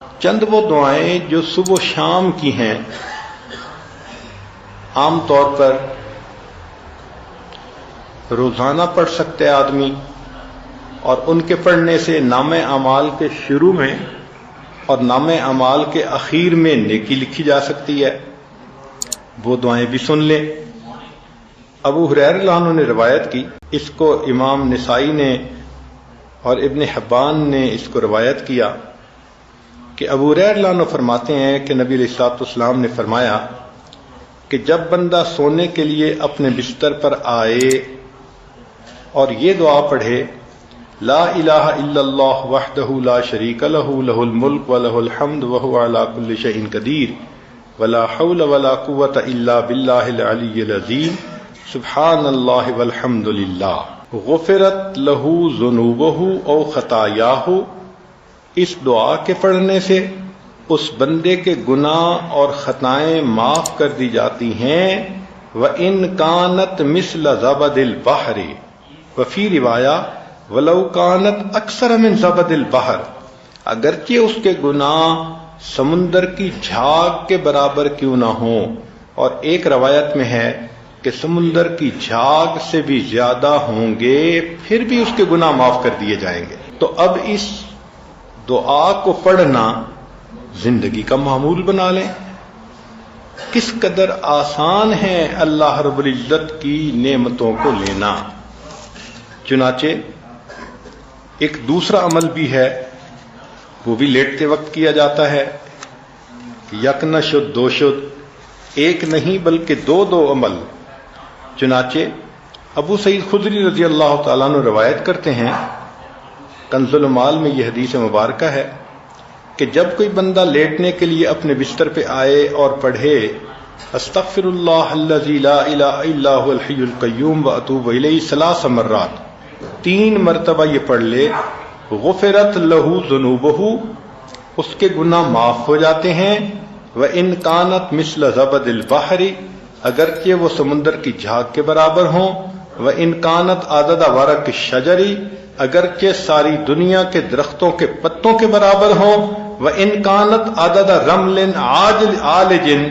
چند وہ دعائیں جو صبح و شام کی ہیں، عام طور پر روزانہ پڑھ سکتے آدمی، اور ان کے پڑھنے سے نام اعمال کے شروع میں اور نام اعمال کے اخیر میں نیکی لکھی جا سکتی ہے۔ وہ دعائیں بھی سن لیں۔ ابو ہریرہ رضی اللہ عنہ نے روایت کی، اس کو امام نسائی نے اور ابن حبان نے اس کو روایت کیا کہ ابو ہریرہ رضی اللہ عنہ فرماتے ہیں کہ نبی علیہ الصلوۃ والسلام نے فرمایا کہ جب بندہ سونے کے لیے اپنے بستر پر آئے اور یہ دعا پڑھے، لا الہ الا اللہ وحدہ لا شریک لہ لہ الملک ولہ الحمد وہو علی کل شیء قدیر ولا حول ولا قوۃ الا باللہ العلی العظیم سبحان اللہ والحمد للہ غفرت لہ ذنوبہ او خطایاہ، اس دعا کے پڑھنے سے اس بندے کے گناہ اور خطائیں معاف کر دی جاتی ہیں۔ وَإِن كَانَتْ مِثْلَ زَبَدِ الْبَحْرِ، وفی روایہ وَلَوْ كَانَتْ أَكْثَرَ مِنْ زَبَدِ الْبَحْرِ، اگرچہ اس کے گناہ سمندر کی جھاگ کے برابر کیوں نہ ہوں، اور ایک روایت میں ہے کہ سمندر کی جھاگ سے بھی زیادہ ہوں گے، پھر بھی اس کے گناہ معاف کر دیے جائیں گے۔ تو اب اس دعا کو پڑھنا زندگی کا معمول بنا لیں۔ کس قدر آسان ہے اللہ رب العزت کی نعمتوں کو لینا۔ چنانچہ ایک دوسرا عمل بھی ہے، وہ بھی لیٹتے وقت کیا جاتا ہے۔ یک نہ شد دو شد، ایک نہیں بلکہ دو عمل۔ چنانچہ ابو سعید خدری رضی اللہ تعالیٰ عنہ روایت کرتے ہیں، کنز المال میں یہ حدیث مبارکہ ہے کہ جب کوئی بندہ لیٹنے کے لیے اپنے بستر پہ آئے اور پڑھے استغفر اللہ الذی لا الہ الا هو الحی القیوم واتوب الیہ 3 مرات، 3 مرتبہ یہ پڑھ لے، غفرت لہ ذنوبہ، اس کے گناہ معاف ہو جاتے ہیں۔ وَإِن كَانَتْ مِثْلَ زَبَدِ الْبَحْرِ، اگرچہ وہ سمندر کی جھاگ کے برابر ہوں۔ وَإِن كَانَتْ عَدَدَ وَرَقِ الشَّجَرِ، اگرچہ ساری دنیا کے درختوں کے پتوں کے برابر ہوں۔ وَإِن كَانَتْ عَدَدَ رَمْلٍ عَالِجٍ،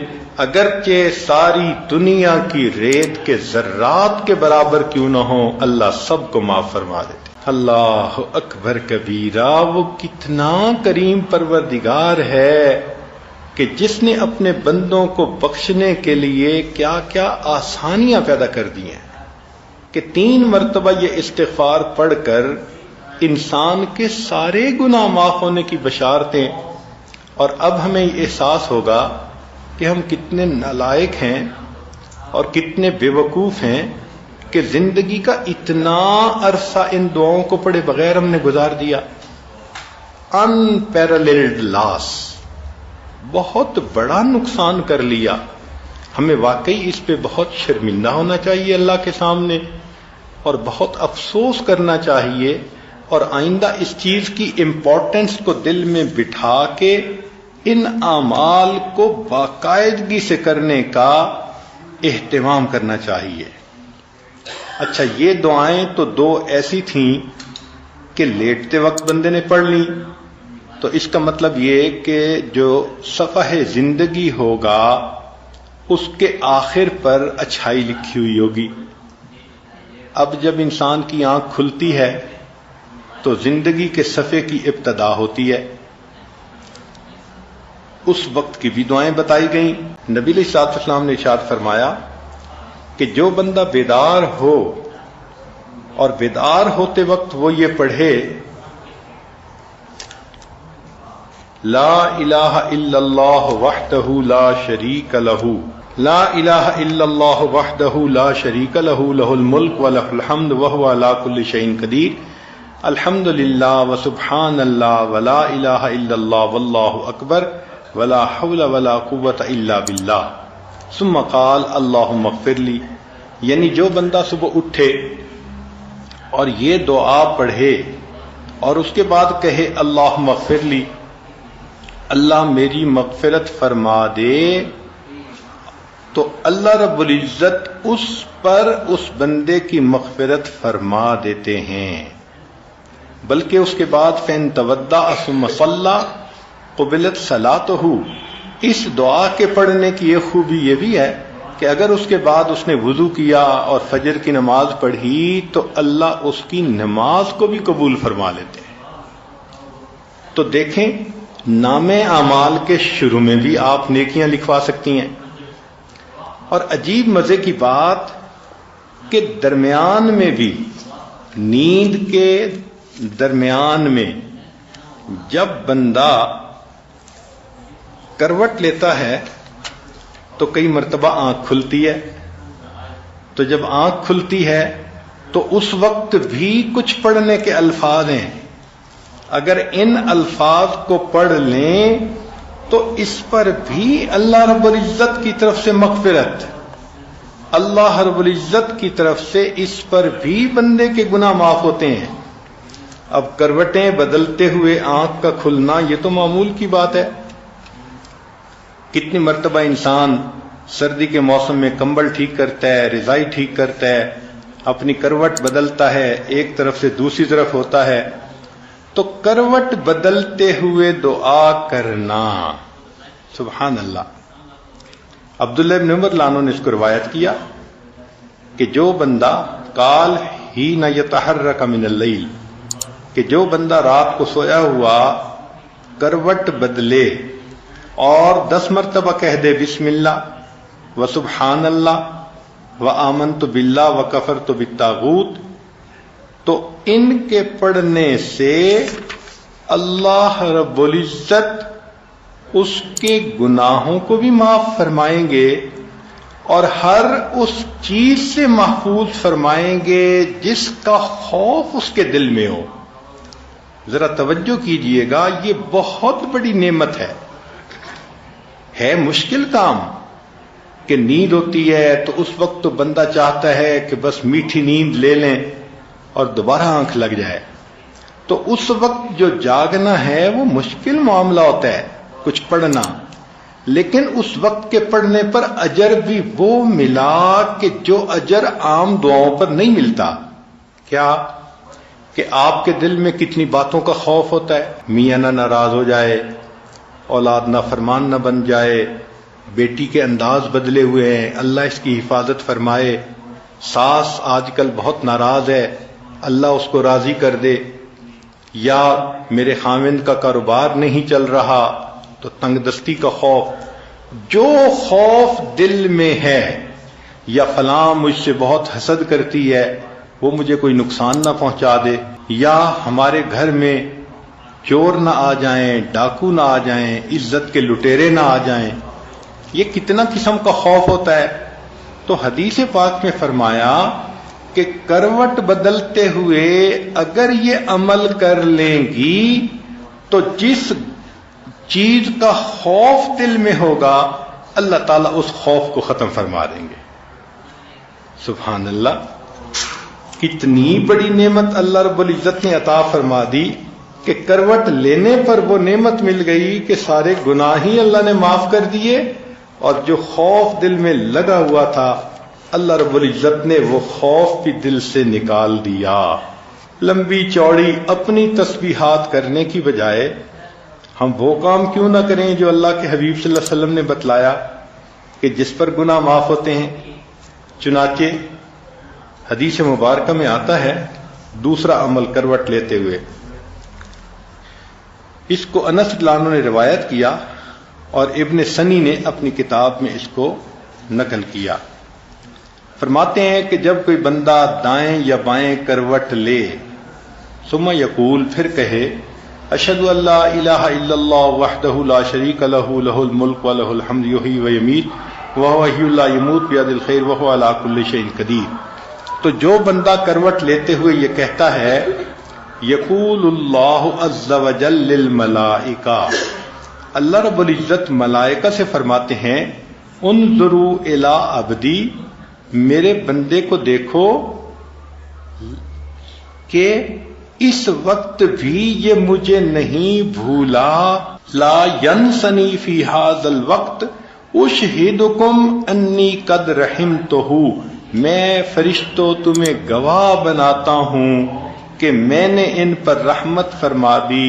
اگرچہ ساری دنیا کی ریت کے ذرات کے برابر کیوں نہ ہوں، اللہ سب کو معاف فرما دیتے۔ اللہ اکبر کبیرہ، وہ کتنا کریم پروردگار ہے کہ جس نے اپنے بندوں کو بخشنے کے لیے کیا کیا آسانیاں پیدا کر دی ہیں کہ 3 مرتبہ یہ استغفار پڑھ کر انسان کے سارے گناہ معاف ہونے کی بشارتیں۔ اور اب ہمیں یہ احساس ہوگا کہ ہم کتنے نالائق ہیں اور کتنے بے وقوف ہیں کہ زندگی کا اتنا عرصہ ان دعاؤں کو پڑھے بغیر ہم نے گزار دیا۔ unparalleled loss، بہت بڑا نقصان کر لیا۔ ہمیں واقعی اس پہ بہت شرمندہ ہونا چاہیے اللہ کے سامنے، اور بہت افسوس کرنا چاہیے، اور آئندہ اس چیز کی امپورٹنس کو دل میں بٹھا کے ان اعمال کو باقاعدگی سے کرنے کا اہتمام کرنا چاہیے۔ اچھا، یہ دعائیں تو 2 ایسی تھیں کہ لیٹتے وقت بندے نے پڑھ لی، تو اس کا مطلب یہ کہ جو صفحہ زندگی ہوگا اس کے آخر پر اچھائی لکھی ہوئی ہوگی۔ اب جب انسان کی آنکھ کھلتی ہے تو زندگی کے صفحے کی ابتدا ہوتی ہے۔ اس وقت کی بھی دعائیں بتائی گئیں۔ نبی علیہ الصلوۃ والسلام نے ارشاد فرمایا کہ جو بندہ بیدار ہو اور بیدار ہوتے وقت وہ یہ پڑھے لا الہ الا اللہ وحدہ لا شریک لہ، لا الہ الا اللہ وحدہ لا شریک لہ لہ الملک ولہ الحمد وہو علی کل شیء قدیر، الحمد للہ وسبحان اللہ ولا الہ الا اللہ واللہ اکبر ولا حول ولا قوۃ الا باللہ، ثم قال اللہم اغفر لی۔ یعنی جو بندہ صبح اٹھے اور یہ دعا پڑھے اور اس کے بعد کہے اللہم اغفر لی، اللہ میری مغفرت فرما دے، تو اللہ رب العزت اس پر اس بندے کی مغفرت فرما دیتے ہیں۔ بلکہ اس کے بعد فَإِن تَوَضَّأَ ثُمَّ صَلَّى، قبلت صلاتہ، اس دعا کے پڑھنے کی ایک خوبی یہ بھی ہے کہ اگر اس کے بعد اس نے وضو کیا اور فجر کی نماز پڑھی تو اللہ اس کی نماز کو بھی قبول فرما لیتے ہیں۔ تو دیکھیں، نام اعمال کے شروع میں بھی آپ نیکیاں لکھوا سکتی ہیں، اور عجیب مزے کی بات کہ درمیان میں بھی، نیند کے درمیان میں جب بندہ کروٹ لیتا ہے تو کئی مرتبہ آنکھ کھلتی ہے، تو جب آنکھ کھلتی ہے تو اس وقت بھی کچھ پڑھنے کے الفاظ ہیں، اگر ان الفاظ کو پڑھ لیں تو اس پر بھی اللہ رب العزت کی طرف سے مغفرت، اللہ رب العزت کی طرف سے اس پر بھی بندے کے گناہ معاف ہوتے ہیں۔ اب کروٹیں بدلتے ہوئے آنکھ کا کھلنا یہ تو معمول کی بات ہے، کتنی مرتبہ انسان سردی کے موسم میں کمبل ٹھیک کرتا ہے، رضائی ٹھیک کرتا ہے، اپنی کروٹ بدلتا ہے، ایک طرف سے دوسری طرف ہوتا ہے، تو کروٹ بدلتے ہوئے دعا کرنا، سبحان اللہ۔ عبداللہ بن عمر لانو نے اس کو روایت کیا کہ جو بندہ قال ہی نہ یتحرک من اللیل، کہ جو بندہ رات کو سویا ہوا کروٹ بدلے اور 10 مرتبہ کہہ دے بسم اللہ و سبحان اللہ و آمنت باللہ و کفرت بالطاغوت، تو ان کے پڑھنے سے اللہ رب العزت اس کے گناہوں کو بھی معاف فرمائیں گے اور ہر اس چیز سے محفوظ فرمائیں گے جس کا خوف اس کے دل میں ہو۔ ذرا توجہ کیجئے گا، یہ بہت بڑی نعمت ہے مشکل کام کہ نیند ہوتی ہے تو اس وقت تو بندہ چاہتا ہے کہ بس میٹھی نیند لے لیں اور دوبارہ آنکھ لگ جائے، تو اس وقت جو جاگنا ہے وہ مشکل معاملہ ہوتا ہے کچھ پڑھنا، لیکن اس وقت کے پڑھنے پر اجر بھی وہ ملا کہ جو اجر عام دعاؤں پر نہیں ملتا۔ کیا کہ آپ کے دل میں کتنی باتوں کا خوف ہوتا ہے، میاں نہ ناراض ہو جائے، اولاد نافرمان نہ بن جائے، بیٹی کے انداز بدلے ہوئے ہیں، اللہ اس کی حفاظت فرمائے، ساس آج کل بہت ناراض ہے، اللہ اس کو راضی کر دے، یا میرے خاوند کا کاروبار نہیں چل رہا تو تنگ دستی کا خوف، جو خوف دل میں ہے، یا فلاں مجھ سے بہت حسد کرتی ہے وہ مجھے کوئی نقصان نہ پہنچا دے، یا ہمارے گھر میں چور نہ آ جائیں، ڈاکو نہ آ جائیں، عزت کے لٹیرے نہ آ جائیں، یہ کتنا قسم کا خوف ہوتا ہے۔ تو حدیث پاک میں فرمایا کہ کروٹ بدلتے ہوئے اگر یہ عمل کر لیں گی تو جس چیز کا خوف دل میں ہوگا اللہ تعالیٰ اس خوف کو ختم فرما دیں گے۔ سبحان اللہ، کتنی بڑی نعمت اللہ رب العزت نے عطا فرما دی کہ کروٹ لینے پر وہ نعمت مل گئی کہ سارے گناہ ہی اللہ نے معاف کر دیے، اور جو خوف دل میں لگا ہوا تھا اللہ رب العزت نے وہ خوف بھی دل سے نکال دیا۔ لمبی چوڑی اپنی تسبیحات کرنے کی بجائے ہم وہ کام کیوں نہ کریں جو اللہ کے حبیب صلی اللہ علیہ وسلم نے بتلایا کہ جس پر گناہ معاف ہوتے ہیں۔ چنانچہ حدیث مبارکہ میں آتا ہے دوسرا عمل کروٹ لیتے ہوئے، اس کو انس لانو نے روایت کیا اور ابن سنی نے اپنی کتاب میں اس کو نقل کیا۔ فرماتے ہیں کہ جب کوئی بندہ دائیں یا بائیں کروٹ لے، ثم یقول، پھر کہے اشہد ان لا الہ الا اللہ وحدہ لا شریک لہ لہ الملک ولہ الحمد یحیی ویمیت وہو حی لا یموت بیدہ الخیر وہو علی کل شیء قدیر، تو جو بندہ کروٹ لیتے ہوئے یہ کہتا ہے، یقول اللہ عز وجل للملائکہ، اللہ رب العزت ملائکہ سے فرماتے ہیں، انظروا الی عبدی، میرے بندے کو دیکھو کہ اس وقت بھی یہ مجھے نہیں بھولا، لا ینسنی فی ھذا الوقت اشہدکم انی قد رحمتہ، میں فرشتوں تمہیں گواہ بناتا ہوں کہ میں نے ان پر رحمت فرما دی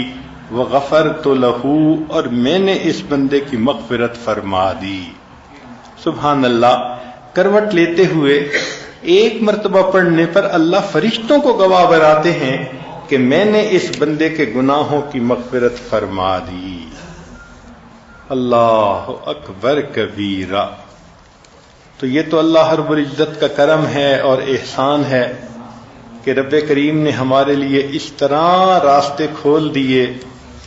وغفرت لہو، اور میں نے اس بندے کی مغفرت فرما دی۔ سبحان اللہ، کروٹ لیتے ہوئے ایک مرتبہ پڑھنے پر اللہ فرشتوں کو گواہ بناتے ہیں کہ میں نے اس بندے کے گناہوں کی مغفرت فرما دی۔ اللہ اکبر کبیرہ۔ تو یہ تو اللہ رب العزت کا کرم ہے اور احسان ہے کہ رب کریم نے ہمارے لیے اس طرح راستے کھول دیے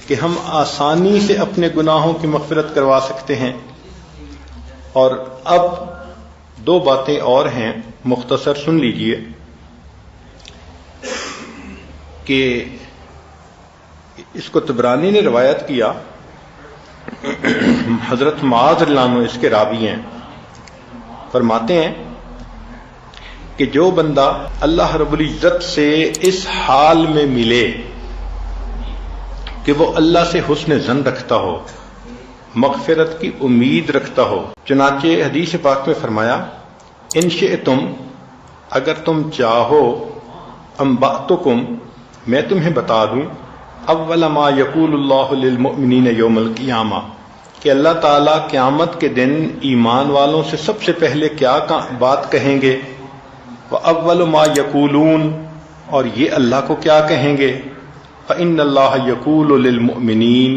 کہ ہم آسانی سے اپنے گناہوں کی مغفرت کروا سکتے ہیں۔ اور اب دو باتیں اور ہیں، مختصر سن لیجئے کہ اس کو طبرانی نے روایت کیا، حضرت معاذ رضی اللہ عنہ اس کے راوی ہیں، فرماتے ہیں کہ جو بندہ اللہ رب العزت سے اس حال میں ملے کہ وہ اللہ سے حسن ظن رکھتا ہو، مغفرت کی امید رکھتا ہو، چنانچہ حدیث پاک میں فرمایا ان شئتم، اگر تم چاہو، انبأتکم، میں تمہیں بتا دوں، اول ما یقول اللہ للمؤمنین یوم القیامہ، کہ اللہ تعالیٰ قیامت کے دن ایمان والوں سے سب سے پہلے کیا بات کہیں گے، وَأَوَّلُ مَا يَقُولُونَ، اور یہ اللہ کو کیا کہیں گے، فَإِنَّ اللَّهَ يَقُولُ لِلْمُؤْمِنِينَ،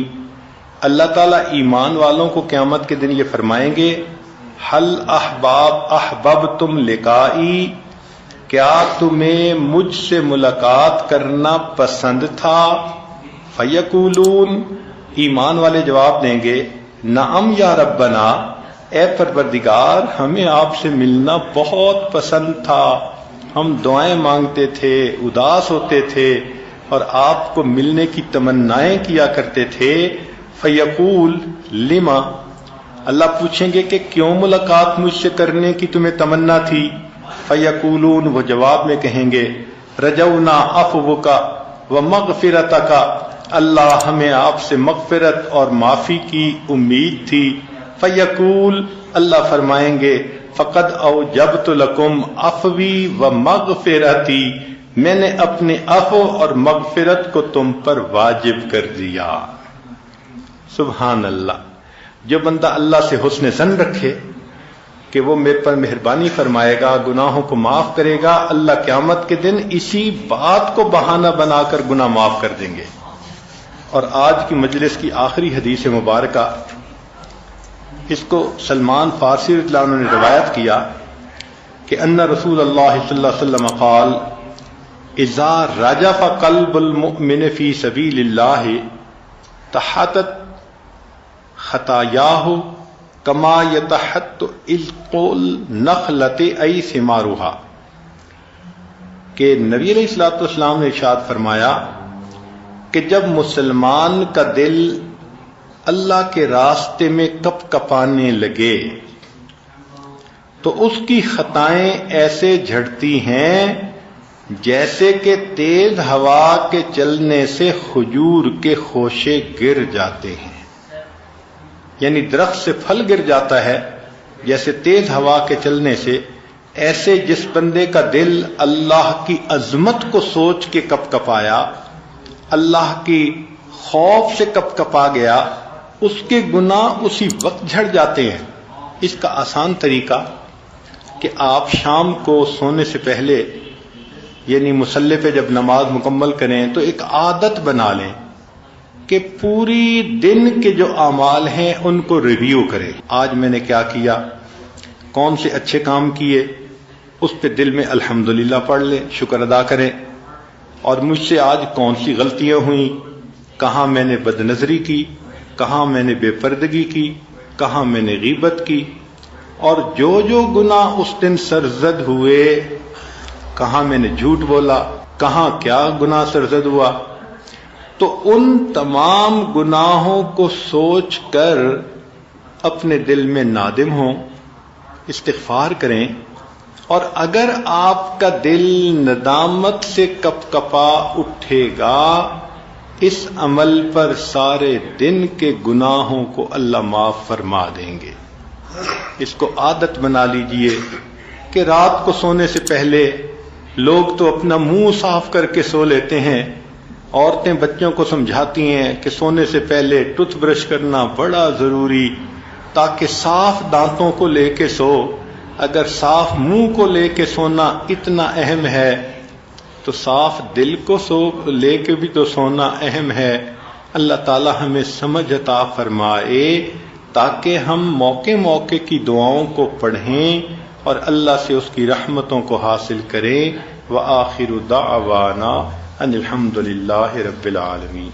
اللہ تعالیٰ ایمان والوں کو قیامت کے دن یہ فرمائیں گے، حل احببتم لقائی، کیا تمہیں مجھ سے ملاقات کرنا پسند تھا، فیقولون، ایمان والے جواب دیں گے، نعم یا ربنا، اے پروردگار ہمیں آپ سے ملنا بہت پسند تھا، ہم دعائیں مانگتے تھے، اداس ہوتے تھے اور آپ کو ملنے کی تمنائیں کیا کرتے تھے، فیقول لما، اللہ پوچھیں گے کہ کیوں ملاقات مجھ سے کرنے کی تمہیں تمنا تھی، فیقولون، وہ جواب میں کہیں گے، رجونا عفوک ومغفرتک، اللہ ہمیں آپ سے مغفرت اور معافی کی امید تھی، فیقول، اللہ فرمائیں گے، فقد اوجبت لکم عفوی ومغفرتی، میں نے اپنے عفو اور مغفرت کو تم پر واجب کر دیا۔ سبحان اللہ۔ جو بندہ اللہ سے حسن ظن رکھے کہ وہ میرے پر مہربانی فرمائے گا، گناہوں کو معاف کرے گا، اللہ قیامت کے دن اسی بات کو بہانہ بنا کر گناہ معاف کر دیں گے۔ اور آج کی مجلس کی آخری حدیث مبارکہ، اس کو سلمان فارسی رضی اللہ عنہ نے روایت کیا کہ ان رسول اللہ صلی اللہ علیہ وسلم قال اذا رجف قلب المؤمن فی سبیل اللہ تحطت خطایاہ کما یتحط عذق النخلۃ ای ثمارھا، کہ نبی علیہ الصلوۃ والسلام نے ارشاد فرمایا کہ جب مسلمان کا دل اللہ کے راستے میں کپ کپانے لگے تو اس کی خطائیں ایسے جھڑتی ہیں جیسے کہ تیز ہوا کے چلنے سے کھجور کے خوشے گر جاتے ہیں، یعنی درخت سے پھل گر جاتا ہے جیسے تیز ہوا کے چلنے سے، ایسے جس بندے کا دل اللہ کی عظمت کو سوچ کے کپ کپایا، اللہ کی خوف سے کپ کپا گیا، اس کے گناہ اسی وقت جھڑ جاتے ہیں۔ اس کا آسان طریقہ کہ آپ شام کو سونے سے پہلے، یعنی مصلی پہ جب نماز مکمل کریں تو ایک عادت بنا لیں کہ پوری دن کے جو اعمال ہیں ان کو ریویو کریں، آج میں نے کیا کیا، کون سے اچھے کام کیے، اس پہ دل میں الحمدللہ پڑھ لیں، شکر ادا کریں، اور مجھ سے آج کون سی غلطیاں ہوئیں، کہاں میں نے بد نظری کی، کہاں میں نے بے پردگی کی، کہاں میں نے غیبت کی، اور جو جو گناہ اس دن سرزد ہوئے، کہاں میں نے جھوٹ بولا، کہاں کیا گناہ سرزد ہوا، تو ان تمام گناہوں کو سوچ کر اپنے دل میں نادم ہوں، استغفار کریں، اور اگر آپ کا دل ندامت سے کپ کپا اٹھے گا، اس عمل پر سارے دن کے گناہوں کو اللہ معاف فرما دیں گے۔ اس کو عادت بنا لیجئے کہ رات کو سونے سے پہلے لوگ تو اپنا منہ صاف کر کے سو لیتے ہیں عورتیں بچوں کو سمجھاتی ہیں کہ سونے سے پہلے ٹوتھ برش کرنا بڑا ضروری، تاکہ صاف دانتوں کو لے کے سو۔ اگر صاف منہ کو لے کے سونا اتنا اہم ہے تو صاف دل کو لے کے بھی تو سونا اہم ہے۔ اللہ تعالی ہمیں سمجھ عطا فرمائے تاکہ ہم موقع موقع کی دعاؤں کو پڑھیں اور اللہ سے اس کی رحمتوں کو حاصل کریں۔ وآخر دعوانا ان الحمد للہ رب العالمین۔